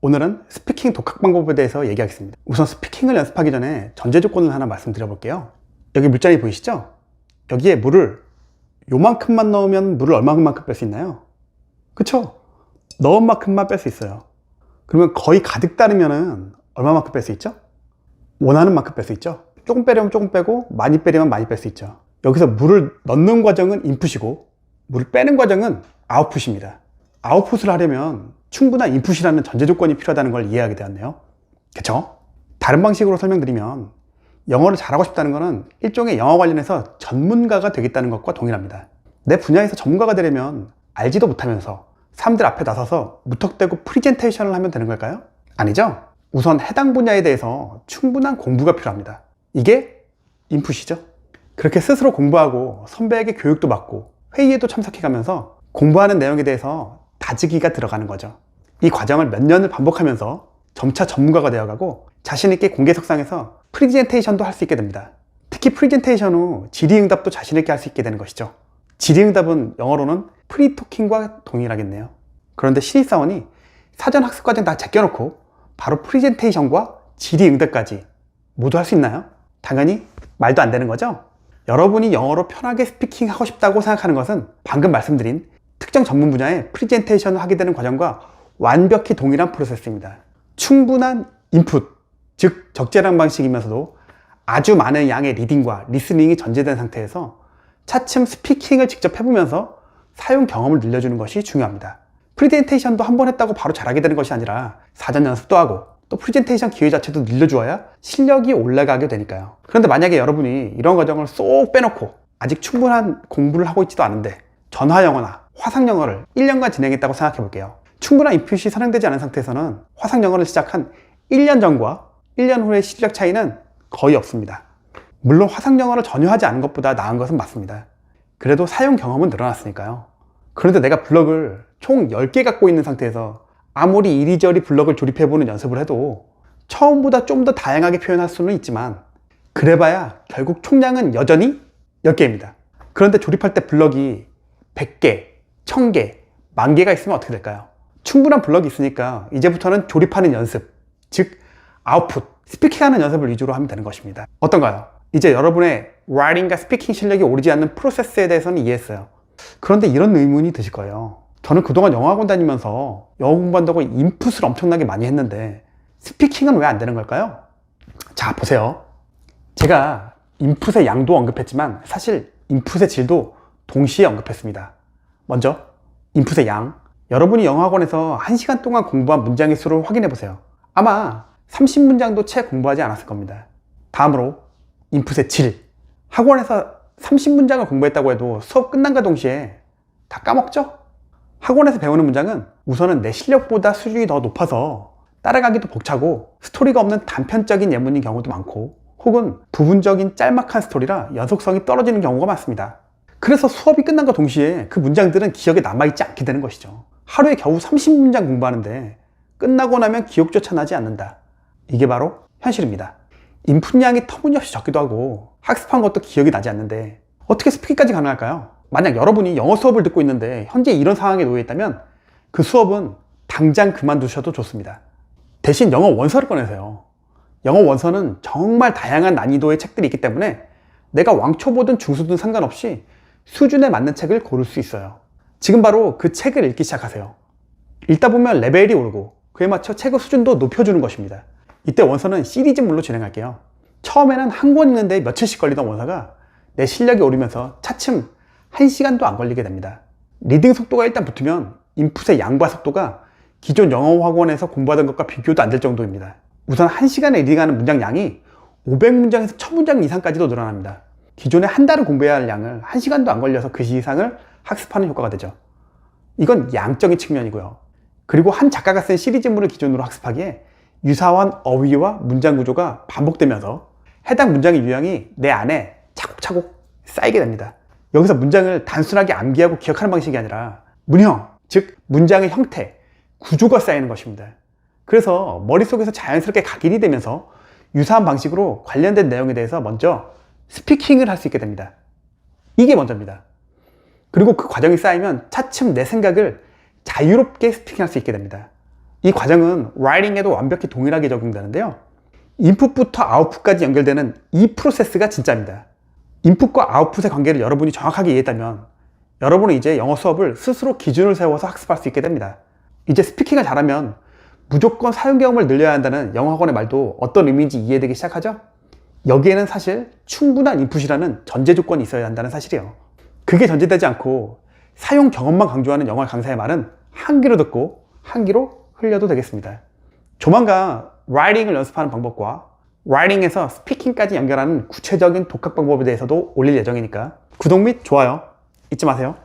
오늘은 스피킹 독학 방법에 대해서 얘기하겠습니다. 우선 스피킹을 연습하기 전에 전제 조건을 하나 말씀드려볼게요. 여기 물잔이 보이시죠? 여기에 물을 요만큼만 넣으면 물을 얼마만큼 뺄 수 있나요? 그쵸? 넣은 만큼만 뺄 수 있어요. 그러면 거의 가득 따르면은 얼마만큼 뺄 수 있죠? 원하는 만큼 뺄 수 있죠? 조금 빼려면 조금 빼고 많이 빼려면 많이 뺄 수 있죠. 여기서 물을 넣는 과정은 인풋이고 물을 빼는 과정은 아웃풋입니다. 아웃풋을 하려면 충분한 인풋이라는 전제 조건이 필요하다는 걸 이해하게 되었네요. 그쵸? 다른 방식으로 설명드리면 영어를 잘하고 싶다는 것은 일종의 영어 관련해서 전문가가 되겠다는 것과 동일합니다. 내 분야에서 전문가가 되려면 알지도 못하면서 사람들 앞에 나서서 무턱대고 프리젠테이션을 하면 되는 걸까요? 아니죠? 우선 해당 분야에 대해서 충분한 공부가 필요합니다. 이게 인풋이죠. 그렇게 스스로 공부하고 선배에게 교육도 받고 회의에도 참석해가면서 공부하는 내용에 대해서 다지기가 들어가는 거죠. 이 과정을 몇 년을 반복하면서 점차 전문가가 되어가고 자신있게 공개석상에서 프리젠테이션도 할 수 있게 됩니다. 특히 프리젠테이션 후 질의응답도 자신있게 할 수 있게 되는 것이죠. 질의응답은 영어로는 프리토킹과 동일하겠네요. 그런데 신입사원이 사전 학습과정 다 제껴놓고 바로 프리젠테이션과 질의응답까지 모두 할 수 있나요? 당연히 말도 안 되는 거죠. 여러분이 영어로 편하게 스피킹 하고 싶다고 생각하는 것은 방금 말씀드린 특정 전문 분야의 프리젠테이션을 하게 되는 과정과 완벽히 동일한 프로세스입니다. 충분한 인풋, 즉 적재량 방식이면서도 아주 많은 양의 리딩과 리스닝이 전제된 상태에서 차츰 스피킹을 직접 해보면서 사용 경험을 늘려주는 것이 중요합니다. 프리젠테이션도 한 번 했다고 바로 잘하게 되는 것이 아니라 사전 연습도 하고 또 프리젠테이션 기회 자체도 늘려주어야 실력이 올라가게 되니까요. 그런데 만약에 여러분이 이런 과정을 쏙 빼놓고 아직 충분한 공부를 하고 있지도 않은데 전화영어나 화상영어를 1년간 진행했다고 생각해 볼게요. 충분한 인풋이 선행되지 않은 상태에서는 화상영어를 시작한 1년 전과 1년 후의 실력 차이는 거의 없습니다. 물론 화상영어를 전혀 하지 않은 것보다 나은 것은 맞습니다. 그래도 사용 경험은 늘어났으니까요. 그런데 내가 블럭을 총 10개 갖고 있는 상태에서 아무리 이리저리 블럭을 조립해보는 연습을 해도 처음보다 좀 더 다양하게 표현할 수는 있지만 그래봐야 결국 총량은 여전히 10개입니다. 그런데 조립할 때 블럭이 100개, 1000개, 10,000개가 있으면 어떻게 될까요? 충분한 블럭이 있으니까 이제부터는 조립하는 연습, 즉 아웃풋, 스피킹하는 연습을 위주로 하면 되는 것입니다. 어떤가요? 이제 여러분의 라이팅과 스피킹 실력이 오르지 않는 프로세스에 대해서는 이해했어요. 그런데 이런 의문이 드실 거예요. 저는 그동안 영어학원 다니면서 영어 공부한다고 인풋을 엄청나게 많이 했는데 스피킹은 왜 안 되는 걸까요? 자, 보세요. 제가 인풋의 양도 언급했지만 사실 인풋의 질도 동시에 언급했습니다. 먼저 인풋의 양. 여러분이 영어학원에서 1시간 동안 공부한 문장의 수를 확인해 보세요. 아마 30문장도 채 공부하지 않았을 겁니다. 다음으로 인풋의 질. 학원에서 30문장을 공부했다고 해도 수업 끝난과 동시에 다 까먹죠? 학원에서 배우는 문장은 우선은 내 실력보다 수준이 더 높아서 따라가기도 벅차고 스토리가 없는 단편적인 예문인 경우도 많고 혹은 부분적인 짤막한 스토리라 연속성이 떨어지는 경우가 많습니다. 그래서 수업이 끝난과 동시에 그 문장들은 기억에 남아있지 않게 되는 것이죠. 하루에 겨우 30문장 공부하는데 끝나고 나면 기억조차 나지 않는다. 이게 바로 현실입니다. 인풋량이 터무니없이 적기도 하고 학습한 것도 기억이 나지 않는데 어떻게 스피킹까지 가능할까요? 만약 여러분이 영어 수업을 듣고 있는데 현재 이런 상황에 놓여 있다면 그 수업은 당장 그만두셔도 좋습니다. 대신 영어 원서를 꺼내세요. 영어 원서는 정말 다양한 난이도의 책들이 있기 때문에 내가 왕초보든 중수든 상관없이 수준에 맞는 책을 고를 수 있어요. 지금 바로 그 책을 읽기 시작하세요. 읽다 보면 레벨이 오르고 그에 맞춰 책의 수준도 높여주는 것입니다. 이때 원서는 시리즈물로 진행할게요. 처음에는 한 권 읽는데 며칠씩 걸리던 원서가 내 실력이 오르면서 차츰 1시간도 안 걸리게 됩니다. 리딩 속도가 일단 붙으면 인풋의 양과 속도가 기존 영어학원에서 공부하던 것과 비교도 안 될 정도입니다. 우선 1시간에 리딩하는 문장 양이 500문장에서 1000문장 이상까지도 늘어납니다. 기존에 한 달을 공부해야 할 양을 1시간도 안 걸려서 그 이상을 학습하는 효과가 되죠. 이건 양적인 측면이고요. 그리고 한 작가가 쓴 시리즈물을 기준으로 학습하기에 유사한 어휘와 문장 구조가 반복되면서 해당 문장의 유형이 내 안에 차곡차곡 쌓이게 됩니다. 여기서 문장을 단순하게 암기하고 기억하는 방식이 아니라 문형, 즉 문장의 형태, 구조가 쌓이는 것입니다. 그래서 머릿속에서 자연스럽게 각인이 되면서 유사한 방식으로 관련된 내용에 대해서 먼저 스피킹을 할 수 있게 됩니다. 이게 먼저입니다. 그리고 그 과정이 쌓이면 차츰 내 생각을 자유롭게 스피킹할 수 있게 됩니다. 이 과정은 라이팅에도 완벽히 동일하게 적용되는데요. 인풋부터 아웃풋까지 연결되는 이 프로세스가 진짜입니다. 인풋과 아웃풋의 관계를 여러분이 정확하게 이해했다면 여러분은 이제 영어 수업을 스스로 기준을 세워서 학습할 수 있게 됩니다. 이제 스피킹을 잘하면 무조건 사용 경험을 늘려야 한다는 영어 학원의 말도 어떤 의미인지 이해되기 시작하죠? 여기에는 사실 충분한 인풋이라는 전제 조건이 있어야 한다는 사실이에요. 그게 전제되지 않고 사용 경험만 강조하는 영어 강사의 말은 한 귀로 듣고 한 귀로 흘려도 되겠습니다. 조만간 라이팅을 연습하는 방법과 라이팅에서 스피킹까지 연결하는 구체적인 독학 방법에 대해서도 올릴 예정이니까 구독 및 좋아요 잊지 마세요.